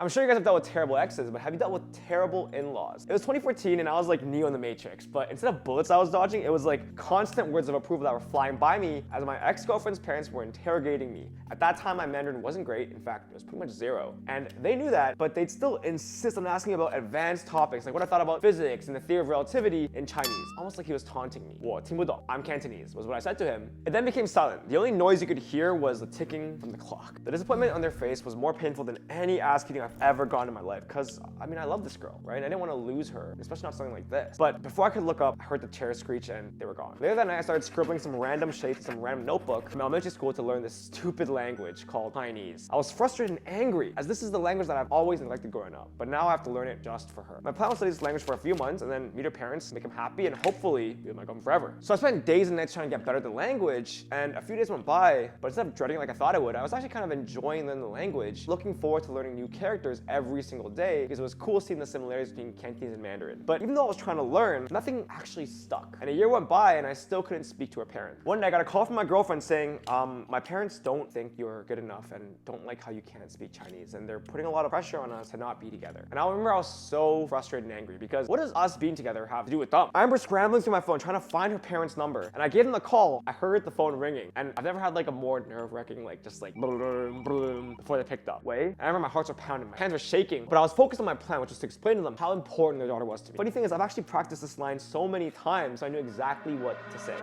I'm sure you guys have dealt with terrible exes, but have you dealt with terrible in-laws? It was 2014 and I was like Neo in the Matrix, but instead of bullets I was dodging, it was like constant words of approval that were flying by me as my ex-girlfriend's parents were interrogating me. At that time, my Mandarin wasn't great. In fact, it was pretty much zero. And they knew that, but they'd still insist on asking about advanced topics, like what I thought about physics and the theory of relativity in Chinese. Almost like he was taunting me. 我听不懂. I'm Cantonese, was what I said to him. It then became silent. The only noise you could hear was the ticking from the clock. The disappointment on their face was more painful than any ass kicking I've ever gone in my life, because I mean, I love this girl, right? I didn't want to lose her, especially not something like this. But before I could look up, I heard the chair screech and they were gone. Later that night, I started scribbling some random shapes in some random notebook from elementary school to learn this stupid language called Chinese. I was frustrated and angry, as this is the language that I've always neglected growing up, but now I have to learn it just for her. My plan was to study this language for a few months and then meet her parents, make them happy, and hopefully be with my girlfriend forever. So I spent days and nights trying to get better at the language, and a few days went by, but instead of dreading it like I thought I would, I was actually kind of enjoying learning the language, looking forward to learning new characters every single day, because it was cool seeing the similarities between Cantonese and Mandarin. But even though I was trying to learn, nothing actually stuck. And a year went by and I still couldn't speak to her parents. One day I got a call from my girlfriend saying, my parents don't think you're good enough and don't like how you can't speak Chinese, and they're putting a lot of pressure on us to not be together. And I remember I was so frustrated and angry, because what does us being together have to do with them? I remember scrambling through my phone trying to find her parents' number, and I gave them the call. I heard the phone ringing, and I've never had like a more nerve-wracking, like just like boom, boom, before they picked up. Wait, I remember my hearts were pounding, my hands were shaking, but I was focused on my plan, which was to explain to them how important their daughter was to me. Funny thing is, I've actually practiced this line so many times, so I knew exactly what to say.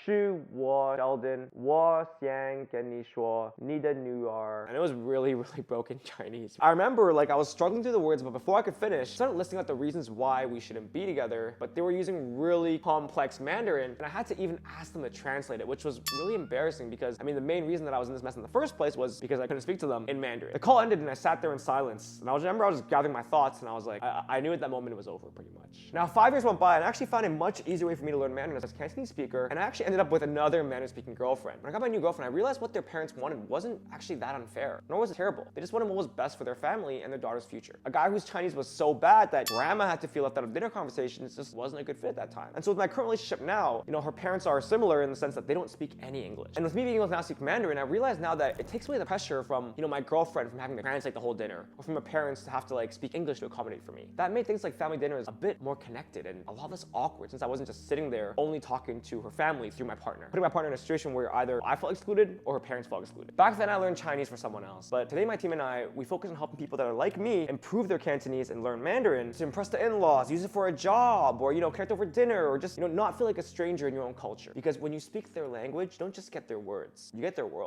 是我 Sheldon 我想跟你说你的女儿. And it was really broken Chinese. I remember like I was struggling through the words, but before I could finish, I started listing out the reasons why we shouldn't be together, but they were using really complex Mandarin, and I had to even ask them to translate it, which was really embarrassing because, I mean, the main reason that I was in this mess in the first place was because I couldn't speak to them in Mandarin. The call ended and I sat there in silence, and I remember I was gathering my thoughts, and I was like, I knew at that moment it was over pretty much. Now 5 years went by, and I actually found a much easier way for me to learn Mandarin as a Cantonese speaker, and I actually ended up with another Mandarin speaking girlfriend. When I got my new girlfriend, I realized what their parents wanted wasn't actually that unfair, nor was it terrible. They just wanted what was best for their family and their daughter's future. A guy whose Chinese was so bad that grandma had to feel left out of dinner conversations just wasn't a good fit at that time. And so with my current relationship now, you know, her parents are similar in the sense that they don't speak any English. And with me being able to now speak Mandarin, I realize now that it takes away the pressure from, you know, my girlfriend from having to translate the whole dinner, or from her parents to have to like speak English to accommodate for me. That made things like family dinners a bit more connected and a lot less awkward, since I wasn't just sitting there only talking to her family through my partner, putting my partner in a situation where either I felt excluded or her parents felt excluded. Back then I learned Chinese for someone else, but today my team and I, we focus on helping people that are like me improve their Cantonese and learn Mandarin to impress the in-laws, use it for a job, or, you know, connect over dinner, or just, you know, not feel like a stranger in your own culture. Because when you speak their language, you don't just get their words, you get their world.